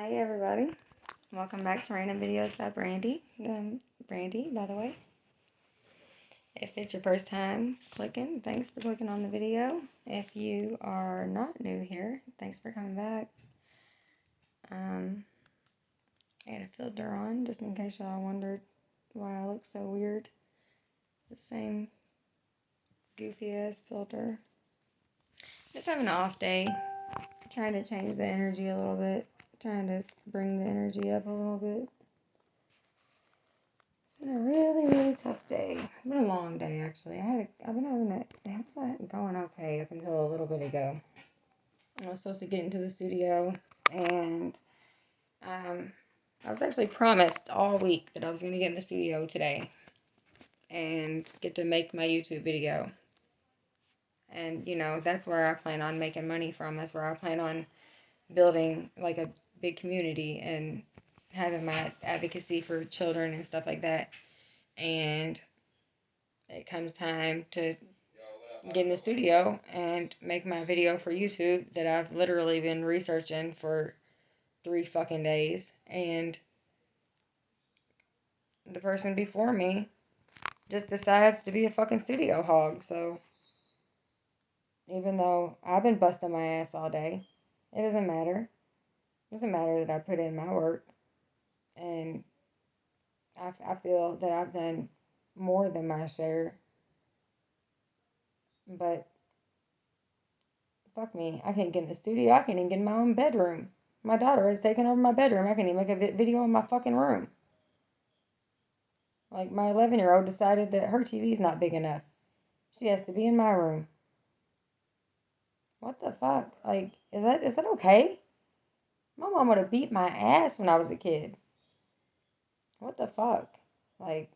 Hi everybody, welcome back to Random Videos by Brandy. Brandy, by the way. If it's your first time clicking, thanks for clicking on the video. If you are not new here, thanks for coming back. I had a filter on, just in case y'all wondered why I look so weird. The same goofy ass filter. Just having an off day, trying to change the energy a little bit, trying to bring the energy up a little bit. It's been a really tough day. It's been a long day, actually. I've been having it was going okay up until a little bit ago. I was supposed to get into the studio, and I was actually promised all week that I was going to get in the studio today and get to make my YouTube video. And, that's where I plan on making money from. That's where I plan on building, like, a big community and having my advocacy for children and stuff like that. And it comes time to get in the studio and make my video for YouTube that I've literally been researching for 3 fucking days. And the person before me just decides to be a fucking studio hog. So even though I've been busting my ass all day, it doesn't matter. It doesn't matter that I put in my work. And I feel that I've done more than my share. But fuck me, I can't get in the studio. I can't even get in my own bedroom. My daughter has taken over my bedroom. I can't even make a video in my fucking room. Like, my 11-year-old decided that her TV is not big enough. She has to be in my room. What the fuck? Like, is that okay? My mom would have beat my ass when I was a kid. What the fuck? Like,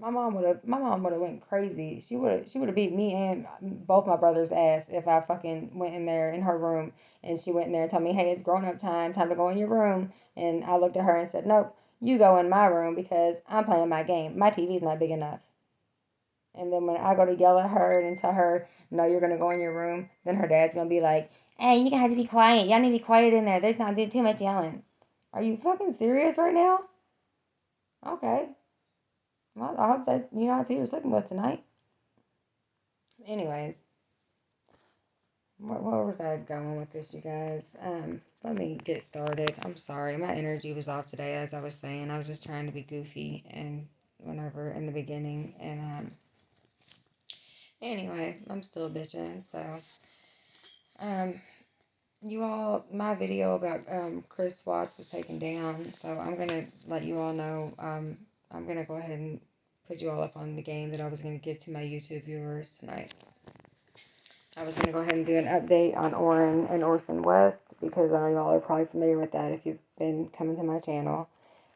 my mom would have went crazy. She would have beat me and both my brothers' ass if I fucking went in there in her room and she went in there and told me, hey, it's grown up time to go in your room. And I looked at her and said, nope, you go in my room because I'm playing my game. My TV's not big enough. And then when I go to yell at her and tell her, no, you're going to go in your room, then her dad's going to be like, hey, you have to be quiet. Y'all need to be quiet in there. There's not too much yelling. Are you fucking serious right now? Okay. Well, I hope that you know what you're sleeping with tonight. Anyways, where was I going with this, you guys? Let me get started. I'm sorry, my energy was off today, as I was saying. I was just trying to be goofy and whenever in the beginning, and anyway, I'm still bitching. So, you all, my video about Chris Watts was taken down, so I'm gonna let you all know. I'm gonna go ahead and put you all up on the game that I was gonna give to my YouTube viewers tonight. I was going to go ahead and do an update on Orrin and Orson West because I know y'all are probably familiar with that if you've been coming to my channel.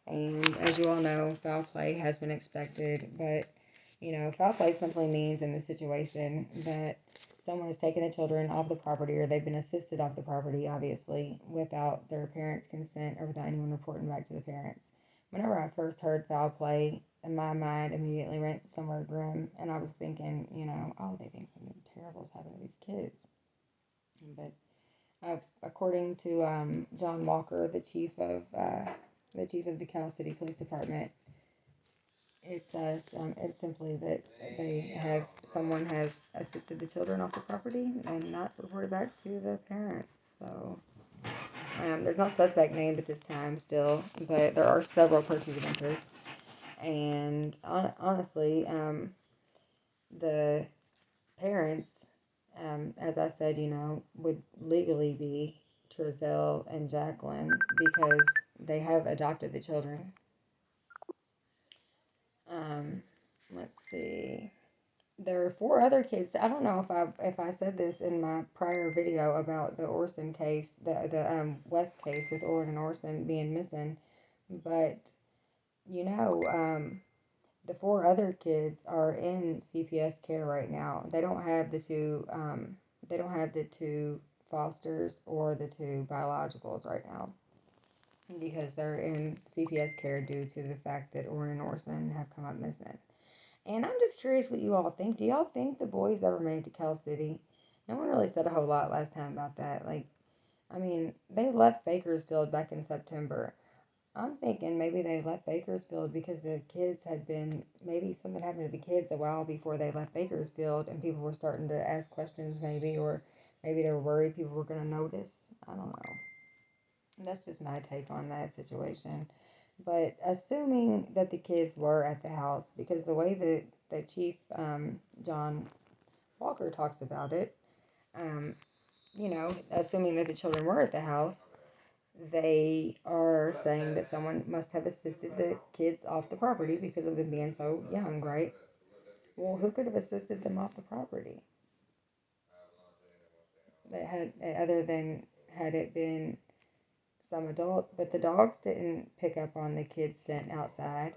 And as you all know, foul play has been expected, but, foul play simply means in this situation that someone has taken the children off the property or they've been assisted off the property, obviously, without their parents' consent or without anyone reporting back to the parents. Whenever I first heard foul play, my mind immediately went somewhere grim, and I was thinking, oh, they think something terrible is happening to these kids. But according to John Walker, the chief of the Cal City Police Department, it says it's simply that someone has assisted the children off the property and not reported back to the parents. So there's no suspect named at this time still, but there are several persons of interest. And honestly, the parents, as I said, would legally be Trezell and Jacqueline because they have adopted the children. Let's see. There are 4 other kids. I don't know if I said this in my prior video about the Orson case, the West case with Orrin Orson being missing, but the 4 other kids are in CPS care right now. They don't have the two. They don't have the 2 fosters or the 2 biologicals right now because they're in CPS care due to the fact that Orrin and Orson have come up missing. And I'm just curious what you all think. Do y'all think the boys ever made it to Cal City? No one really said a whole lot last time about that. Like, I mean, they left Bakersfield back in September. I'm thinking maybe they left Bakersfield because the kids had been, maybe something happened to the kids a while before they left Bakersfield and people were starting to ask questions maybe, or maybe they were worried people were going to notice. I don't know. That's just my take on that situation. But assuming that the kids were at the house, because the way that Chief John Walker talks about it, um, assuming that the children were at the house, they are saying that someone must have assisted the kids off the property because of them being so young, right? Well, who could have assisted them off the property? That had, other than had it been some adult, but the dogs didn't pick up on the kids' scent outside.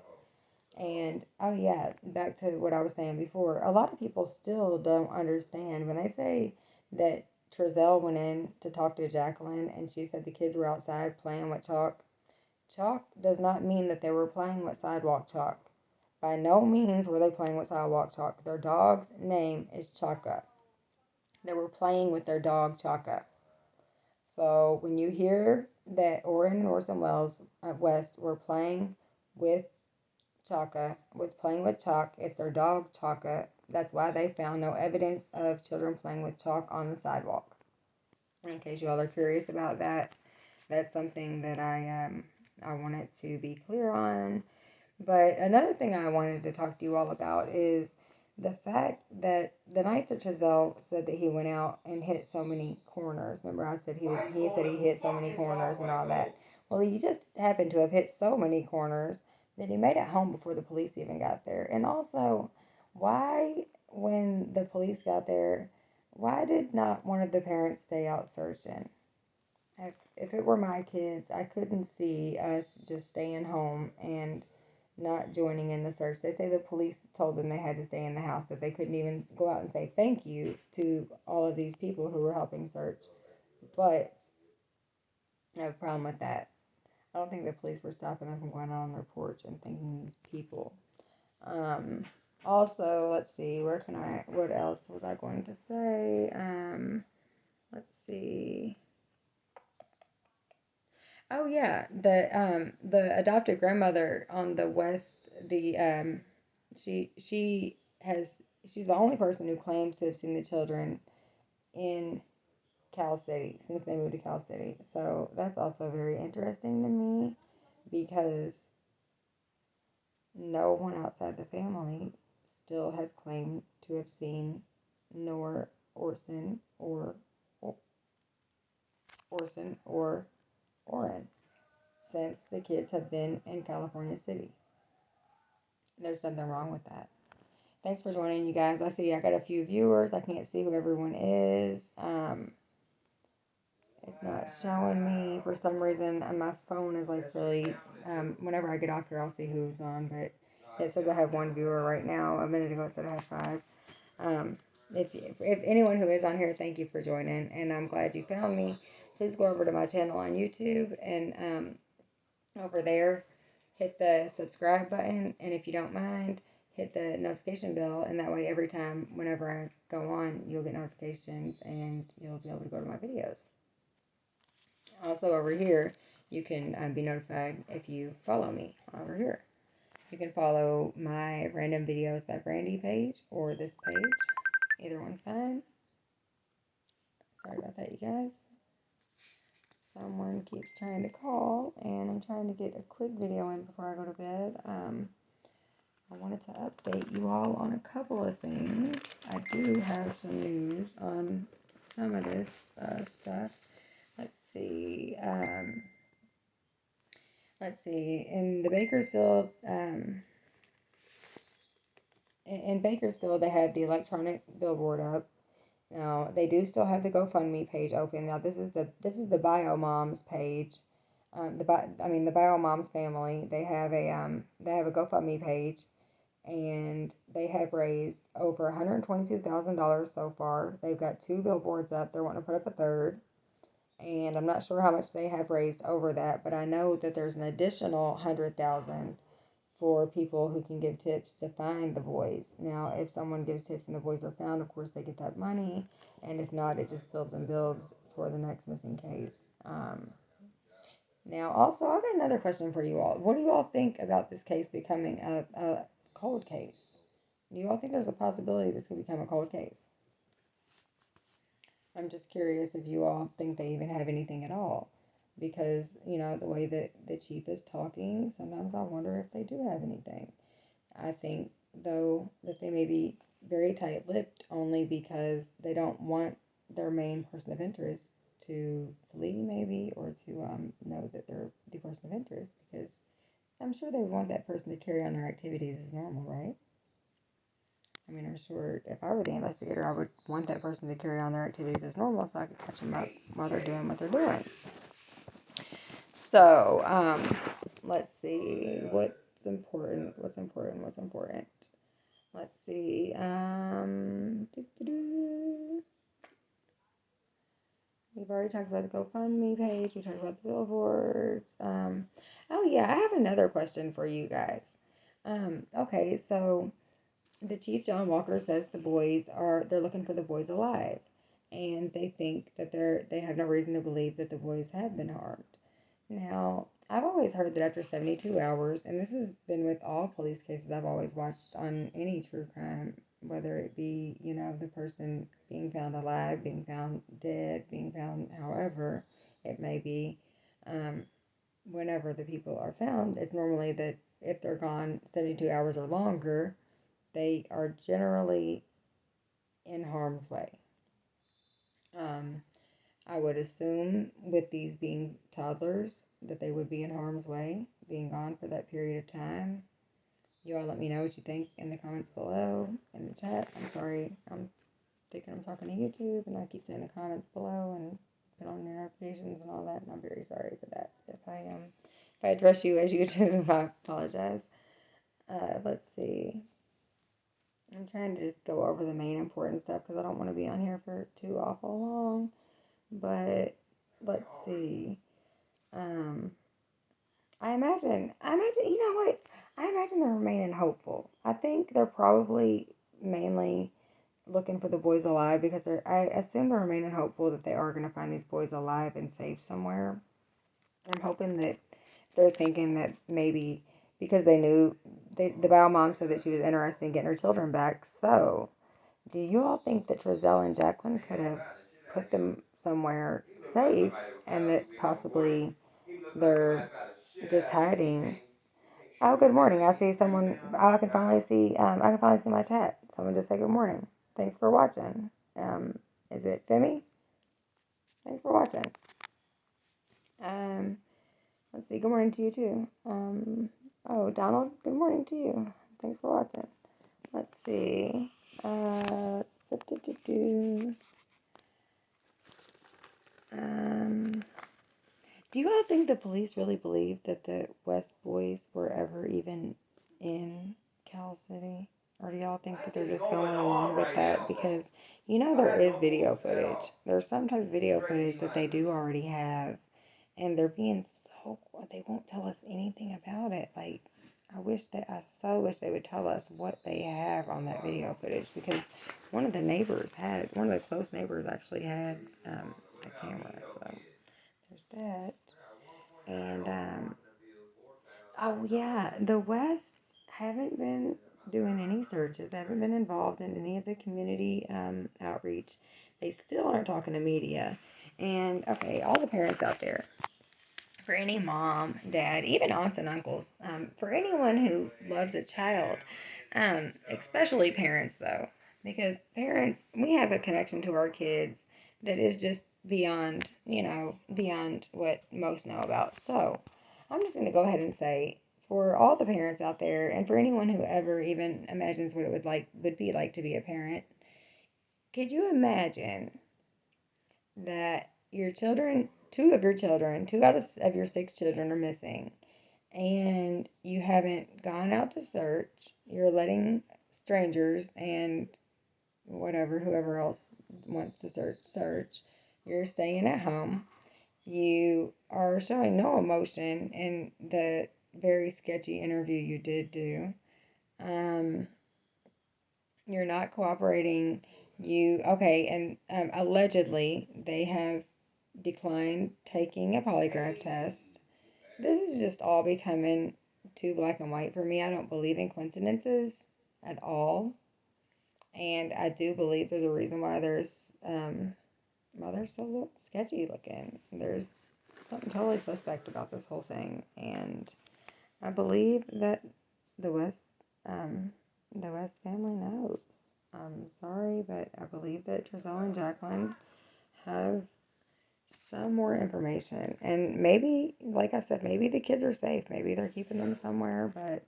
And oh yeah, back to what I was saying before, a lot of people still don't understand when they say that Trezell went in to talk to Jacqueline and she said the kids were outside playing with chalk. Chalk does not mean that they were playing with sidewalk chalk. By no means were they playing with sidewalk chalk. Their dog's name is Chaka. They were playing with their dog Chaka. So when you hear that Orrin and Orson West were playing with Chaka, was playing with chalk, it's their dog Chaka. That's why they found no evidence of children playing with chalk on the sidewalk. In case you all are curious about that, that's something that I wanted to be clear on. But another thing I wanted to talk to you all about is the fact that the night that Giselle said that he went out and hit so many corners. Remember, I said he said he hit so many corners and all that. Well, he just happened to have hit so many corners that he made it home before the police even got there. And also, why, when the police got there, why did not one of the parents stay out searching? If it were my kids, I couldn't see us just staying home and not joining in the search. They say the police told them they had to stay in the house, that they couldn't even go out and say thank you to all of these people who were helping search. But I have a problem with that. I don't think the police were stopping them from going out on their porch and thanking these people. Um, Also, let's see, what else was I going to say? Let's see. Oh yeah, the adopted grandmother on the west, she has she's the only person who claims to have seen the children in Cal City since they moved to Cal City. So that's also very interesting to me because no one outside the family still has claimed to have seen nor Orson or Orrin since the kids have been in California City. There's something wrong with that. Thanks for joining, you guys. I see I got a few viewers. I can't see who everyone is. It's not showing me for some reason. My phone is like really. Whenever I get off here, I'll see who's on. But it says I have one viewer right now. A minute ago it said I have 5. Um, if anyone who is on here, thank you for joining, and I'm glad you found me. Please go over to my channel on YouTube and over there, hit the subscribe button, and if you don't mind, hit the notification bell, and that way every time, whenever I go on, you'll get notifications and you'll be able to go to my videos. Also over here, you can be notified if you follow me over here. You can follow my Random Videos by Brandy page or this page. Either one's fine. Sorry about that, you guys. Someone keeps trying to call, and I'm trying to get a quick video in before I go to bed. I wanted to update you all on a couple of things. I do have some news on some of this stuff. Let's see. In the Bakersfield, in Bakersfield, they have the electronic billboard up. Now they do still have the GoFundMe page open. Now this is the Bio Moms page. The Bio Moms family. They have a GoFundMe page, and they have raised over $122,000 so far. They've got 2 billboards up. They're wanting to put up a third, and I'm not sure how much they have raised over that, but I know that there's an additional 100,000 for people who can give tips to find the boys. Now, if someone gives tips and the boys are found, of course they get that money, and if not, it just builds and builds for the next missing case. Now, also, I've got another question for you all. What do you all think about this case becoming a cold case? Do you all think there's a possibility this could become a cold case? I'm just curious if you all think they even have anything at all. Because, the way that the chief is talking, sometimes I wonder if they do have anything. I think, though, that they may be very tight-lipped only because they don't want their main person of interest to flee, maybe, or to know that they're the person of interest, because I'm sure they would want that person to carry on their activities as normal, right? I mean, I'm sure if I were the investigator, I would want that person to carry on their activities as normal so I could catch them up while they're doing what they're doing. So, let's see, what's important. Let's see, we've already talked about the GoFundMe page, we talked about the billboards. Oh yeah, I have another question for you guys. Okay, so the Chief John Walker says they're looking for the boys alive, and they think that they have no reason to believe that the boys have been harmed. Now, I've always heard that after 72 hours, and this has been with all police cases I've always watched on any true crime, whether it be, the person being found alive, being found dead, being found however it may be, whenever the people are found, it's normally that if they're gone 72 hours or longer, they are generally in harm's way. I would assume with these being toddlers that they would be in harm's way, being gone for that period of time. You all let me know what you think in the comments below, in the chat. I'm sorry, I'm thinking I'm talking to YouTube, and I keep saying the comments below and put on your notifications and all that, and I'm very sorry for that. If I address you as YouTube, I apologize. Let's see. I'm trying to just go over the main important stuff because I don't want to be on here for too awful long. But let's see. I imagine, you know what? I imagine they're remaining hopeful. I think they're probably mainly looking for the boys alive because I assume they're remaining hopeful that they are going to find these boys alive and safe somewhere. I'm hoping that they're thinking that maybe because they knew the Bao mom said that she was interested in getting her children back. So, do you all think that Trezell and Jacqueline could have put them somewhere safe and that possibly they're just hiding? Oh, good morning. I see someone. I can finally see. I can finally see my chat. Someone just said good morning. Thanks for watching. Is it Femi? Thanks for watching. Let's see. Good morning to you too. Oh, Donald. Good morning to you. Thanks for watching. Let's see. Do you all think the police really believe that the West boys were ever even in Cal City? Or do y'all think that they're just going along with that? Because, there is video footage. There's some type of video footage that they do already have. And they're being they won't tell us anything about it. Like, I so wish they would tell us what they have on that video footage. Because one of the close neighbors actually had a camera. So, there's that. And, oh yeah, the Wests haven't been doing any searches. They haven't been involved in any of the community outreach. They still aren't talking to media. And, okay, all the parents out there, for any mom, dad, even aunts and uncles, for anyone who loves a child, especially parents though, because parents, we have a connection to our kids that is just beyond, beyond what most know about. So I'm just going to go ahead and say, for all the parents out there, and for anyone who ever even imagines what it would be like to be a parent, could you imagine that two out of your 6 children are missing, and you haven't gone out to search? You're letting strangers and whoever else wants to search. You're staying at home. You are showing no emotion in the very sketchy interview you did do. You're not cooperating. And allegedly they have declined taking a polygraph test. This is just all becoming too black and white for me. I don't believe in coincidences at all. And I do believe there's a reason why they're so sketchy looking. There's something totally suspect about this whole thing. And I believe that the West, um, the West family knows. I'm sorry, but I believe that Trezell and Jacqueline have some more information. And maybe, like I said, maybe the kids are safe. Maybe they're keeping them somewhere, but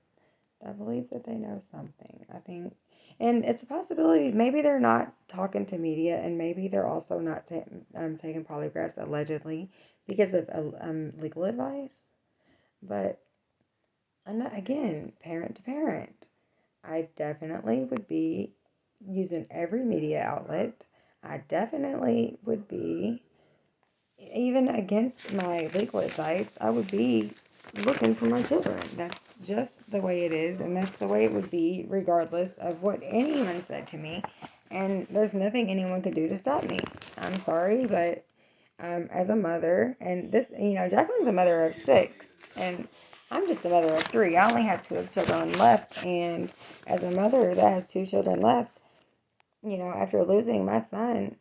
I believe that they know something. I think, and it's a possibility. Maybe they're not talking to media, and maybe they're also not taking polygraphs allegedly because of legal advice. But I'm not, again, parent to parent. I definitely would be using every media outlet. I definitely would be, even against my legal advice, I would be looking for my children. That's just the way it is, and that's the way it would be regardless of what anyone said to me. And there's nothing anyone could do to stop me. I'm sorry, but as a mother, and this, Jacqueline's a mother of 6, and I'm just a mother of 3. I only have 2 children left, and as a mother that has 2 children left, after losing my son,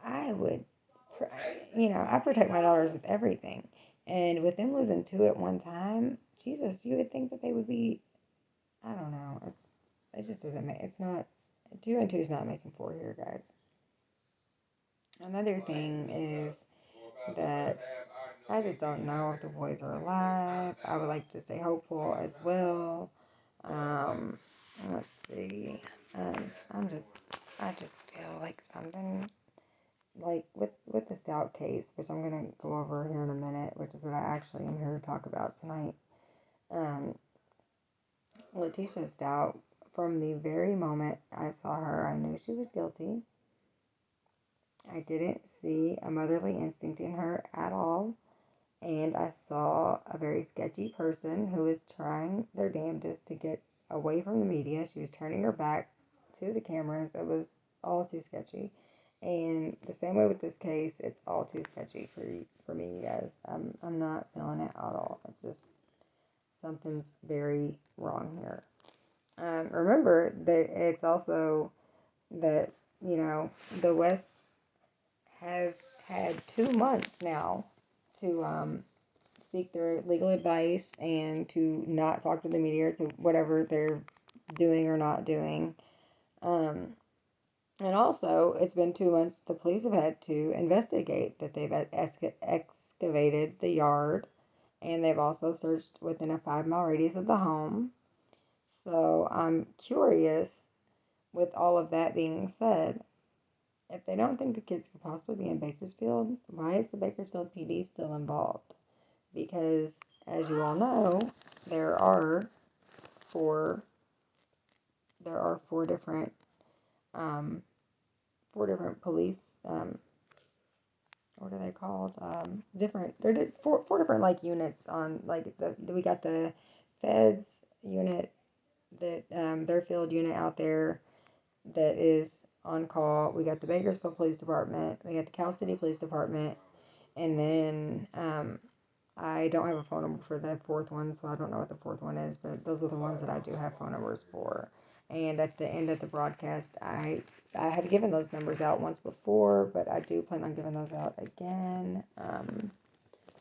I would, I protect my daughters with everything. And with them losing 2 at one time, Jesus, you would think that they would be, I don't know. It just doesn't make, it's not, 2 and 2 is not making 4 here, guys. Another thing is that I just don't know if the boys are alive. I would like to stay hopeful as well. Um, let's see. I'm just, I just feel like something, like with the Stout case, which I'm gonna go over here in a minute, which is what I actually am here to talk about tonight. Um, Letecia Stauch, from the very moment I saw her, I knew she was guilty. I didn't see a motherly instinct in her at all. And I saw a very sketchy person who was trying their damnedest to get away from the media. She was turning her back to the cameras. It was all too sketchy. And the same way with this case, it's all too sketchy for me, you guys. I'm not feeling it at all. It's just something's very wrong here. Remember that it's also that, the Wests have had 2 months now to seek their legal advice and to not talk to the media, to whatever they're doing or not doing. Um, and also, it's been 2 months the police have had to investigate that they've excavated the yard, and they've also searched within a 5-mile radius of the home. So I'm curious, with all of that being said, if they don't think the kids could possibly be in Bakersfield, why is the Bakersfield PD still involved? Because, as you all know, there are four there are um, 4 different police, what are they called? Different They're four different like units on, like, we got the feds unit, that their field unit out there that is on call. We got the Bakersfield Police Department. We got the Cal City Police Department, and then I don't have a phone number for the 4th one, so I don't know what the 4th one is, but those are the ones that I do have phone numbers for. And at the end of the broadcast, I have given those numbers out once before, but I do plan on giving those out again.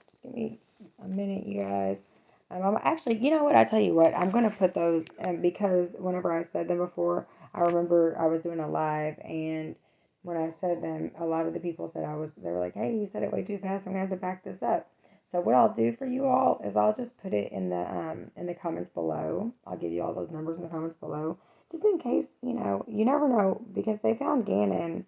Just give me a minute, you guys. I'm actually, you know what? I tell you what, I'm gonna put those, because whenever I said them before, I remember I was doing a live, and when I said them, a lot of the people said they were like, "Hey, you said it way too fast. I'm gonna have to back this up." So what I'll do for you all is I'll just put it in the comments below. I'll give you all those numbers in the comments below, just in case, you never know, because they found Gannon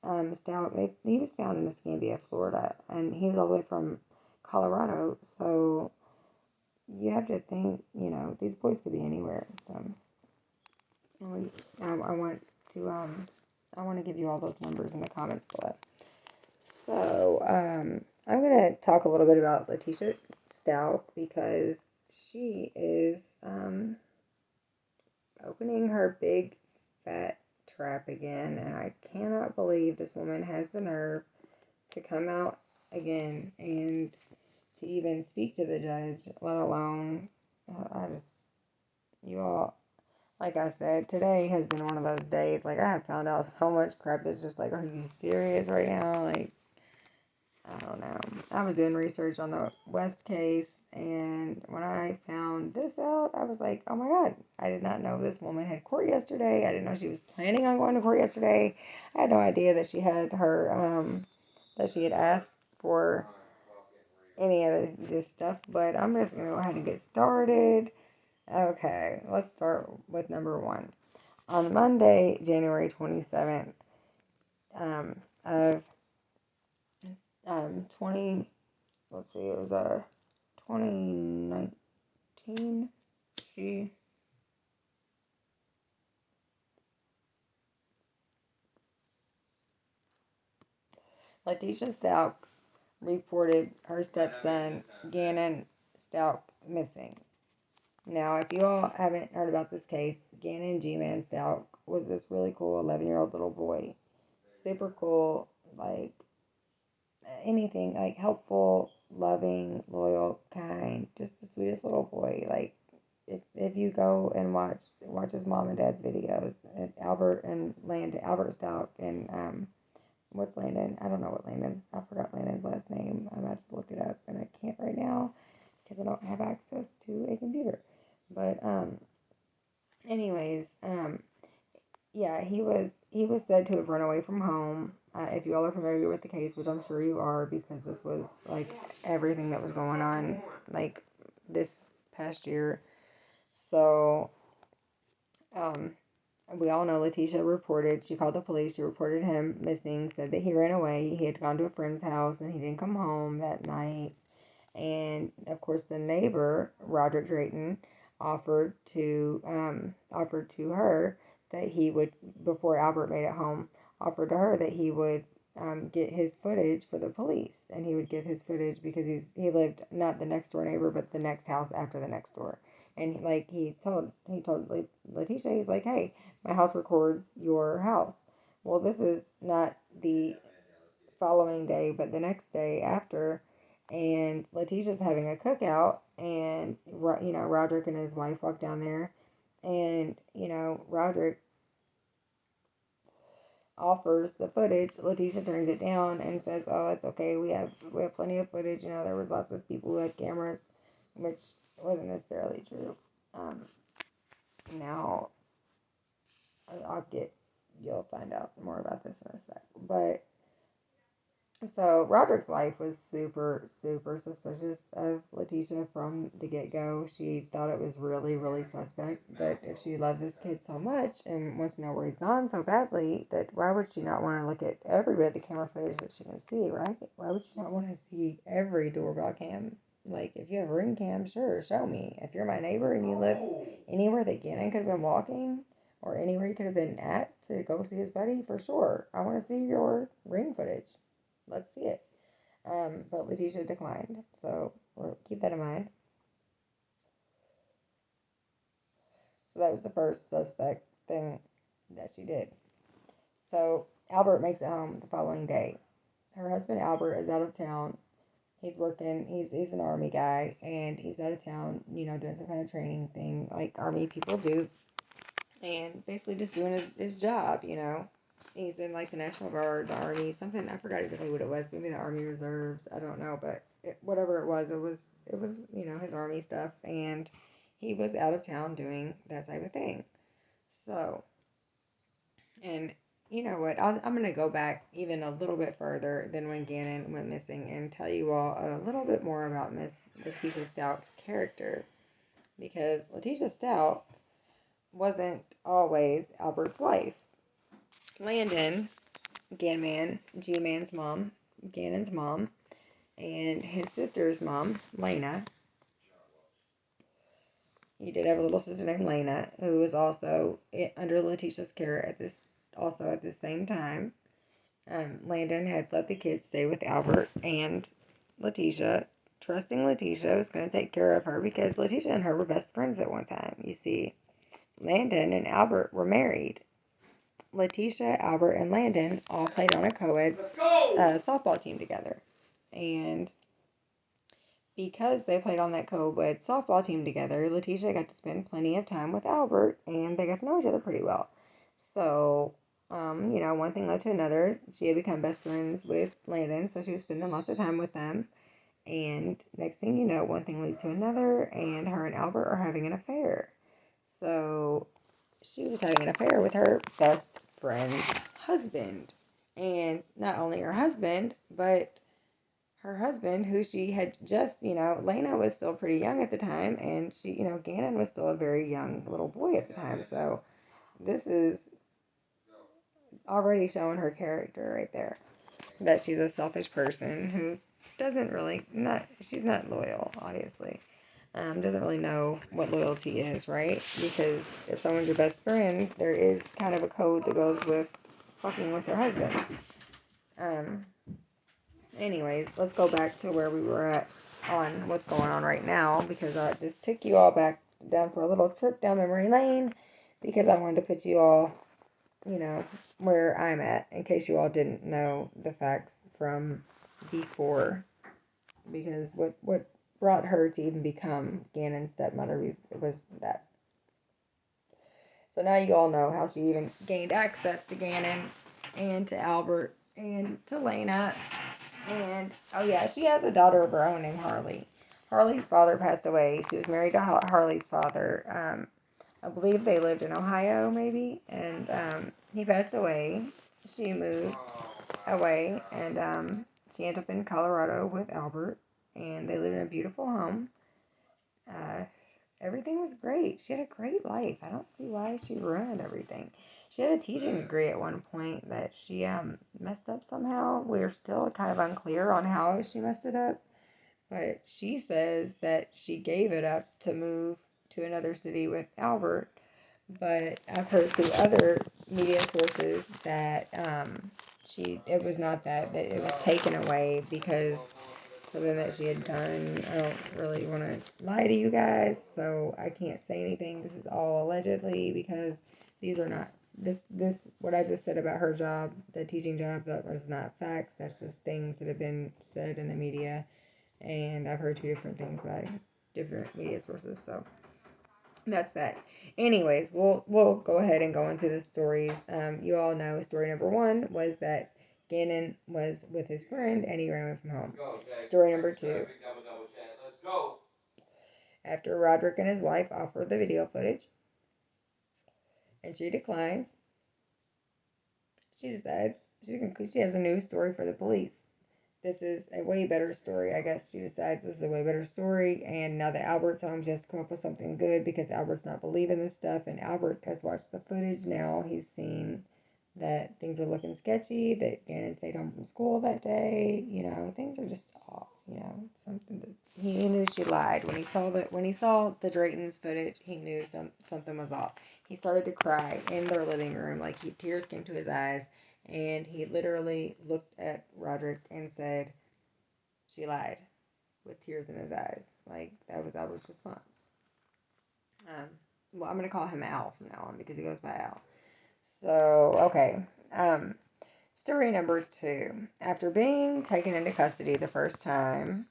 Stauch. He was found in Escambia, Florida, and he was all the way from Colorado. So you have to think, these boys could be anywhere. So I want to give you all those numbers in the comments below. So I'm gonna talk a little bit about Letecia Stauch, because she is opening her big fat trap again, and I cannot believe this woman has the nerve to come out again and to even speak to the judge, let alone, you all, like I said, today has been one of those days. Like, I have found out so much crap that's just like, are you serious right now? Like, I don't know. I was doing research on the West case, and when I found this out, I was like, oh my God, I did not know this woman had court yesterday. I didn't know she was planning on going to court yesterday. I had no idea that she had that she had asked for any of this stuff, but I'm just going to go ahead and get started. Okay, let's start with number one. On Monday, January 27th, of 20, let's see, it was 2019. Letecia Stauch reported her stepson, Gannon Stauch, missing. Now, if you all haven't heard about this case, Gannon G-Man Stauch was this really cool 11-year-old little boy. Super cool, like anything, like helpful, loving, loyal, kind, just the sweetest little boy. Like, if you go and watch his mom and dad's videos, Albert Stauch and what's Landon? I don't know what I forgot Landon's last name. I'm about to look it up and I can't right now because I don't have access to a computer. But anyways, yeah, he was said to have run away from home. If you all are familiar with the case, which I'm sure you are, because this was like everything that was going on like this past year. So, we all know Letecia reported. She called the police. She reported him missing. Said that he ran away. He had gone to a friend's house and he didn't come home that night. And of course, the neighbor, Roderick Drayton, offered to her that he would, before Albert made it home, offered to her that he would get his footage for the police, and he would give his footage because he lived not the next door neighbor, but the next house after the next door. And like he told Letecia, he's like, hey, my house records your house. Well, this is not the following day, but the next day after, and Leticia's having a cookout, and Roderick and his wife walk down there, and Roderick offers the footage. Letecia turns it down and says, "Oh, it's okay. We have plenty of footage. There was lots of people who had cameras," which wasn't necessarily true. Now you'll find out more about this in a sec, but. So Roderick's wife was super, super suspicious of Letecia from the get-go. She thought it was really, really suspect that if she loves this kid so much and wants to know where he's gone so badly, that why would she not want to look at every bit of the camera footage that she can see, right? Why would she not want to see every doorbell cam? Like, if you have a ring cam, sure, show me. If you're my neighbor and you live anywhere that Gannon could have been walking, or anywhere he could have been at to go see his buddy, for sure, I want to see your ring footage. Let's see it. But Letecia declined, so keep that in mind. So that was the first suspect thing that she did. So Albert makes it home the following day. Her husband Albert is out of town. He's working. He's an army guy, and he's out of town. Doing some kind of training thing like army people do, and basically just doing his job. He's in like the National Guard, the Army, something. I forgot exactly what it was. Maybe the Army Reserves. I don't know, but whatever it was his Army stuff, and he was out of town doing that type of thing. So, and you know what? I'm gonna go back even a little bit further than when Gannon went missing and tell you all a little bit more about Miss Letecia Stauch's character, because Letecia Stauch wasn't always Albert's wife. Landon, G-Man's mom, Gannon's mom, and his sister's mom, Lena. He did have a little sister named Lena, who was also under Leticia's care at the same time. Landon had let the kids stay with Albert and Letecia, trusting Letecia was going to take care of her because Letecia and her were best friends at one time. You see, Landon and Albert were married. Letecia, Albert, and Landon all played on a co-ed softball team together. And because they played on that co-ed softball team together, Letecia got to spend plenty of time with Albert, and they got to know each other pretty well. So, one thing led to another. She had become best friends with Landon, so she was spending lots of time with them. And next thing you know, one thing leads to another, and her and Albert are having an affair. So, she was having an affair with her best friend's husband. And not only her husband, but her husband, who she had just, Lena was still pretty young at the time, and she, Gannon was still a very young little boy at the time. So this is already showing her character right there, that she's a selfish person who doesn't really, she's not loyal, obviously. Doesn't really know what loyalty is, right? Because if someone's your best friend, there is kind of a code that goes with fucking with their husband. Anyways, let's go back to where we were at on what's going on right now, because I just took you all back down for a little trip down memory lane, because I wanted to put you all, where I'm at, in case you all didn't know the facts from before. Because what brought her to even become Gannon's stepmother was that. So now you all know how she even gained access to Gannon and to Albert and to Lena. And, oh yeah, she has a daughter of her own named Harley. Harley's father passed away. She was married to Harley's father. I believe they lived in Ohio, maybe. And he passed away. She moved away. And she ended up in Colorado with Albert. And they lived in a beautiful home. Everything was great. She had a great life. I don't see why she ruined everything. She had a teaching degree at one point that she messed up somehow. We're still kind of unclear on how she messed it up. But she says that she gave it up to move to another city with Albert. But I've heard through other media sources that it was not that it was taken away because something that she had done. I don't really want to lie to you guys, so I can't say anything. This is all allegedly, because these are not, this what I just said about her job, the teaching job, that was not facts. That's just things that have been said in the media, and I've heard two different things by different media sources, so that's that. Anyways, we'll go ahead and go into the stories. You all know story number 1 was that Gannon was with his friend and he ran away from home. Story number 2. After Roderick and his wife offer the video footage and she declines, she decides she has a new story for the police. This is a way better story. I guess she decides this is a way better story, and now that Albert's home, she has to come up with something good because Albert's not believing this stuff, and Albert has watched the footage now. He's seen that things are looking sketchy, that Gannon stayed home from school that day. Things are just off. Something that he knew she lied. When he saw the Drayton's footage, he knew something was off. He started to cry in their living room, tears came to his eyes. And he literally looked at Roderick and said, "She lied," with tears in his eyes. That was Albert's response. Well, I'm going to call him Al from now on because he goes by Al. So, okay. Story number 2. After being taken into custody the first time,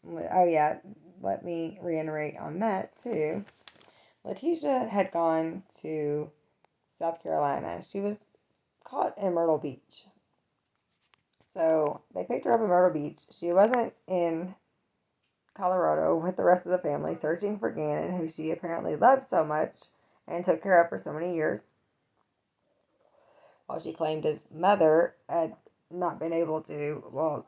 oh yeah, let me reiterate on that too. Letecia had gone to South Carolina. She was caught in Myrtle Beach. So they picked her up in Myrtle Beach. She wasn't in Colorado with the rest of the family searching for Gannon, who she apparently loved so much and took care of for so many years. While she claimed his mother had not been able to, well,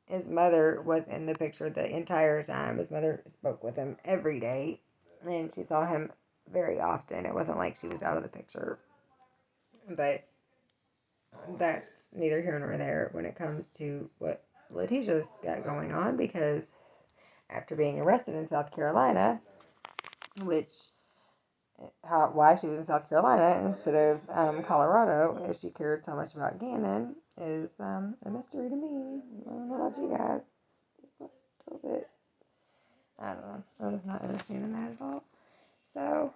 his mother was in the picture the entire time. His mother spoke with him every day, and she saw him very often. It wasn't like she was out of the picture. But that's neither here nor there when it comes to what Letecia's got going on, because after being arrested in South Carolina, why she was in South Carolina instead of Colorado, if she cared so much about Gannon, is a mystery to me. I don't know about you guys. A little bit. I don't know. I was not understanding that at all. So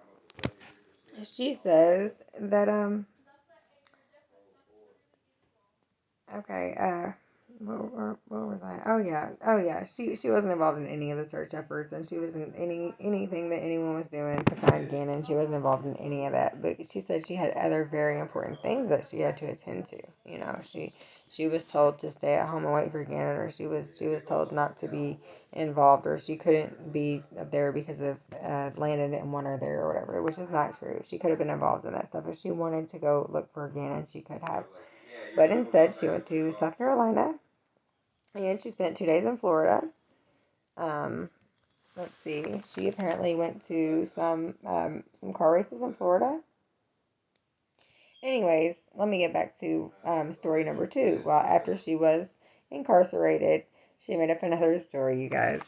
she says that Okay, where was I? Oh yeah. She wasn't involved in any of the search efforts, and she wasn't anything that anyone was doing to find Gannon. She wasn't involved in any of that. But she said she had other very important things that she had to attend to. You know, she was told to stay at home and wait for Gannon, or she was told not to be involved, or she couldn't be up there because of Landon didn't want her there or whatever, which is not true. She could have been involved in that stuff if she wanted to go look for Gannon. She could have. But instead, she went to South Carolina and she spent 2 days in Florida. Um, let's see. She apparently went to some car races in Florida. Anyways, let me get back to story number 2. Well, after she was incarcerated, she made up another story, you guys.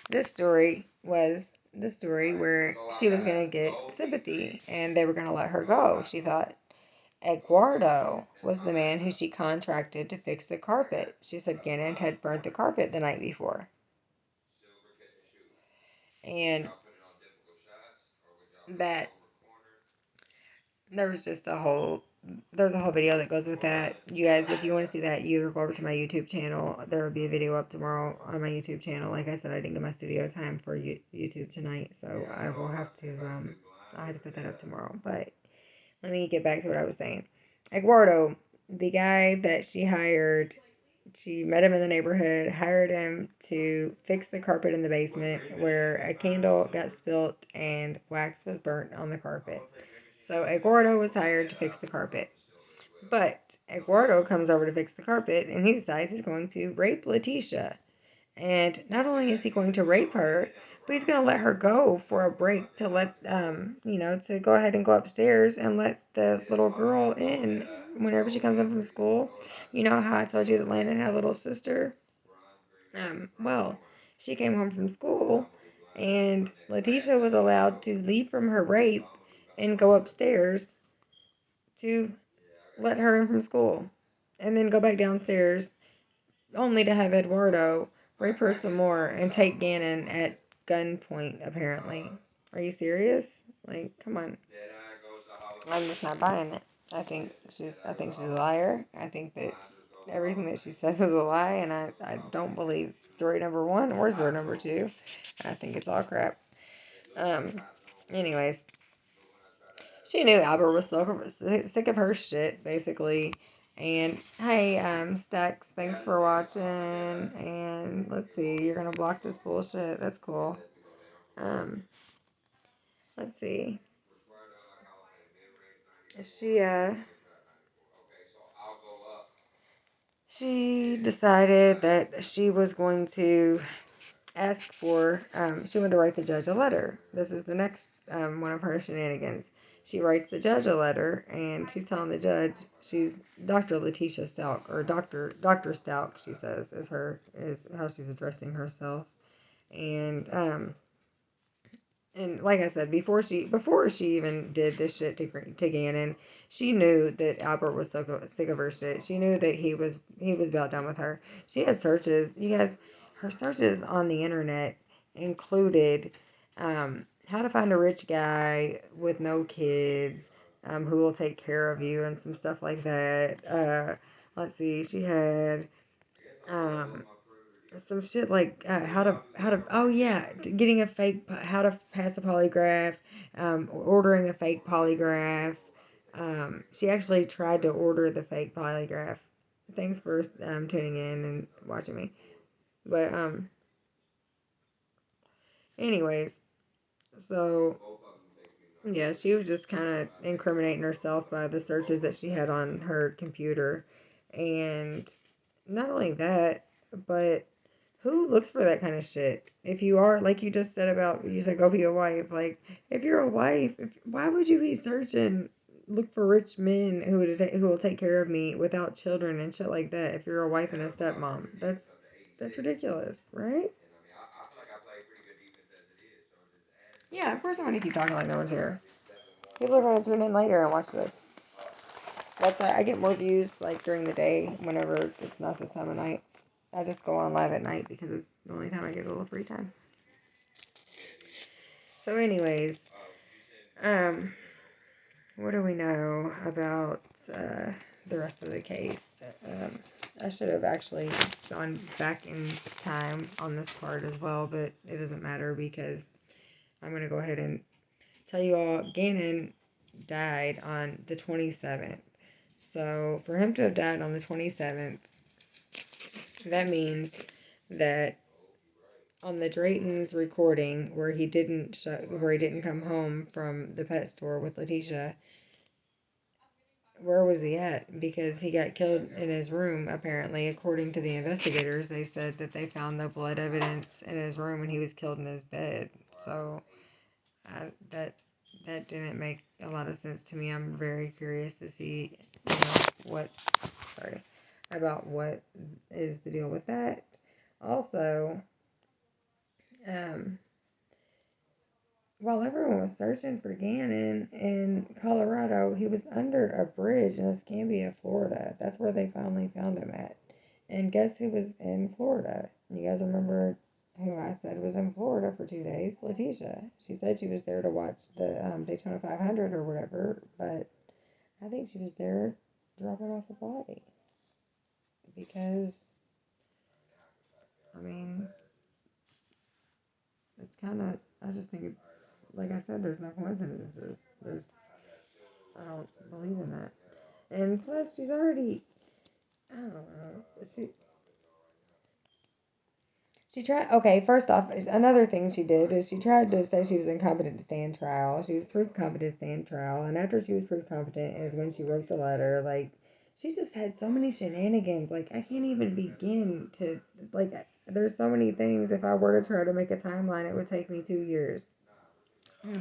This story was the story where she was going to get sympathy and they were going to let her go. She thought Eduardo was the man who she contracted to fix the carpet. She said Gannon had burnt the carpet the night before. And that there was just a whole there's a whole video that goes with that. You guys, if you want to see that, you go over to my YouTube channel. There will be a video up tomorrow on my YouTube channel. Like I said, I didn't get my studio time for YouTube tonight, so I will have to I have to put that up tomorrow. But let me get back to what I was saying. Eduardo, the guy that she met him in the neighborhood, hired him to fix the carpet in the basement where a candle got spilt and wax was burnt on the carpet. So Eduardo was hired to fix the carpet. But Eduardo comes over to fix the carpet and he decides he's going to rape Letecia. And not only is he going to rape her, but he's going to let her go for a break to to go ahead and go upstairs and let the little girl in whenever she comes in from school. You know how I told you that Landon had a little sister? Well, she came home from school and Letecia was allowed to leave from her rape and go upstairs to let her in from school and then go back downstairs only to have Eduardo rape her some more and take Gannon at gunpoint, apparently. Are you serious? Like, come on. I'm just not buying it. I think she's a liar. I think that everything that she says is a lie, and I don't believe story number 1 or story number 2. I think it's all crap. Um, anyways, she knew Albert was sick of her shit, basically. And hey, Stacks, thanks for watching. And let's see, you're gonna block this bullshit. That's cool. Um, let's see. She she decided that she was going to she wanted to write the judge a letter. This is the next one of her shenanigans. She writes the judge a letter, and she's telling the judge she's Dr. Letecia Stauch, or Dr. Stauch, she says, is how she's addressing herself. And like I said, before she even did this shit to Gannon, she knew that Albert was so sick of her shit. She knew that he was about done with her. She had searches. You guys, her searches on the internet included how to find a rich guy with no kids, who will take care of you and some stuff like that. Let's see, she had um, some shit like how to oh yeah, getting a fake, how to pass a polygraph, ordering a fake polygraph. She actually tried to order the fake polygraph. Thanks for tuning in and watching me. But anyways, so yeah, she was just kind of incriminating herself by the searches that she had on her computer, and not only that, but who looks for that kind of shit? If you are, like you just said about, you said go be a wife. Like, if you're a wife, why would you be searching, look for rich men who will take care of me without children and shit like that? If you're a wife and a stepmom, that's ridiculous, right? Yeah, of course I'm gonna keep talking like no one's here. People are gonna tune in later and watch this. I get more views like during the day whenever it's not this time of night. I just go on live at night because it's the only time I get a little free time. So, anyways, what do we know about the rest of the case? I should have actually gone back in time on this part as well, but it doesn't matter because I'm going to go ahead and tell you all Gannon died on the 27th. So for him to have died on the 27th, that means that on the Drayton's recording where he didn't come home from the pet store with Letecia, where was he at? Because he got killed in his room, apparently. According to the investigators, they said that they found the blood evidence in his room and he was killed in his bed. So that didn't make a lot of sense to me. I'm very curious to see, what is the deal with that. Also, while everyone was searching for Gannon in Colorado, he was under a bridge in Escambia, Florida. That's where they finally found him at. And guess who was in Florida? You guys remember who I said was in Florida for 2 days? Letecia. She said she was there to watch the Daytona 500 or whatever, but I think she was there dropping off a body. Because, I mean, it's kind of, I just think it's, like I said, there's no coincidences. I don't believe in that. And plus, she's already, I don't know, she tried, okay, first off, another thing she did is she tried to say she was incompetent to stand trial. She was proved competent to stand trial, and after she was proved competent is when she wrote the letter. Like, she's just had so many shenanigans. Like, I can't even begin to, like, there's so many things. If I were to try to make a timeline, it would take me 2 years.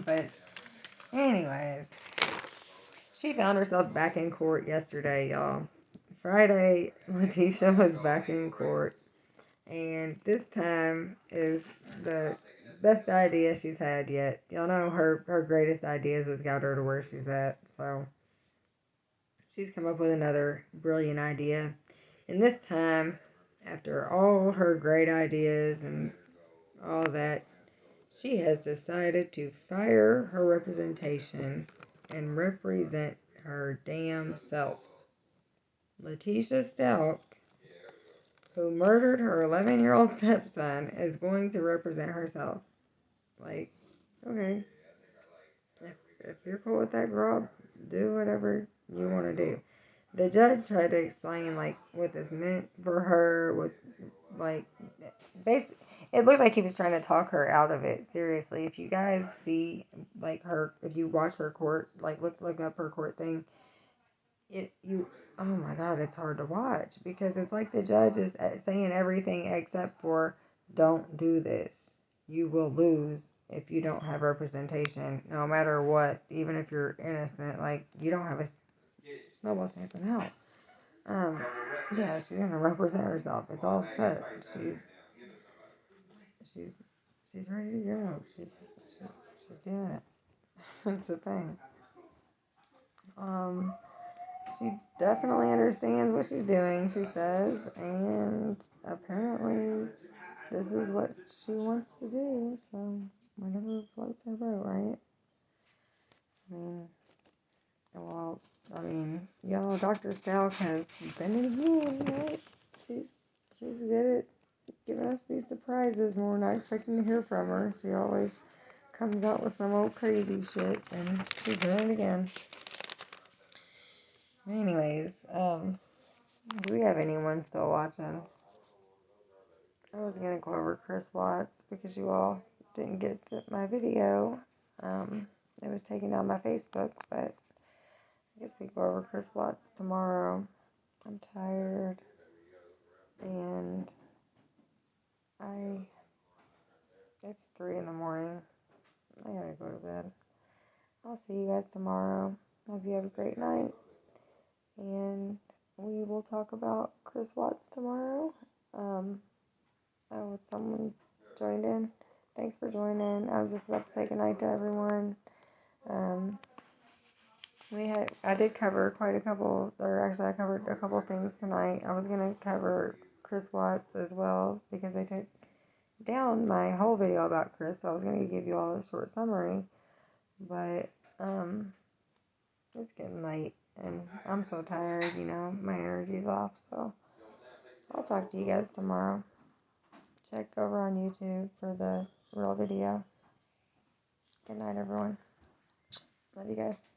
But, anyways, she found herself back in court yesterday, y'all. Friday, Letecia was back in court. And this time is the best idea she's had yet. Y'all know her greatest ideas has got her to where she's at. So she's come up with another brilliant idea. And this time, after all her great ideas and all that, she has decided to fire her representation and represent her damn self. Letecia Stauch, who murdered her 11-year-old stepson, is going to represent herself. Like, okay, if you're cool with that, girl, do whatever you want to do. The judge tried to explain, like, what this meant for her, with, like, it looked like he was trying to talk her out of it. Seriously, if you guys see, like, if you watch her court, like, look up her court thing, oh my God, it's hard to watch because it's like the judge is saying everything except for don't do this. You will lose if you don't have representation, no matter what, even if you're innocent. Like, you don't have a snowball chance in hell. Yeah, she's gonna represent herself. It's all set. She's ready to go. She's doing it. It's a thing. She definitely understands what she's doing, she says, and apparently this is what she wants to do, so whatever floats her boat, right? Y'all, Dr. Stauch has been in again, right? She's good at giving us these surprises when we're not expecting to hear from her. She always comes out with some old crazy shit, and she's doing it again. Anyways, do we have anyone still watching? I was going to go over Chris Watts because you all didn't get to my video. It was taken down by Facebook, but I guess we go over Chris Watts tomorrow. I'm tired, and it's 3 in the morning. I gotta go to bed. I'll see you guys tomorrow. Hope you have a great night, and we will talk about Chris Watts tomorrow. Someone joined in. Thanks for joining. I was just about to say goodnight to everyone. I did cover quite a couple, or actually I covered a couple things tonight. I was going to cover Chris Watts as well because they took down my whole video about Chris, so I was going to give you all a short summary, but it's getting late and I'm so tired, my energy's off, so I'll talk to you guys tomorrow. Check over on YouTube for the real video. Good night, everyone. Love you guys.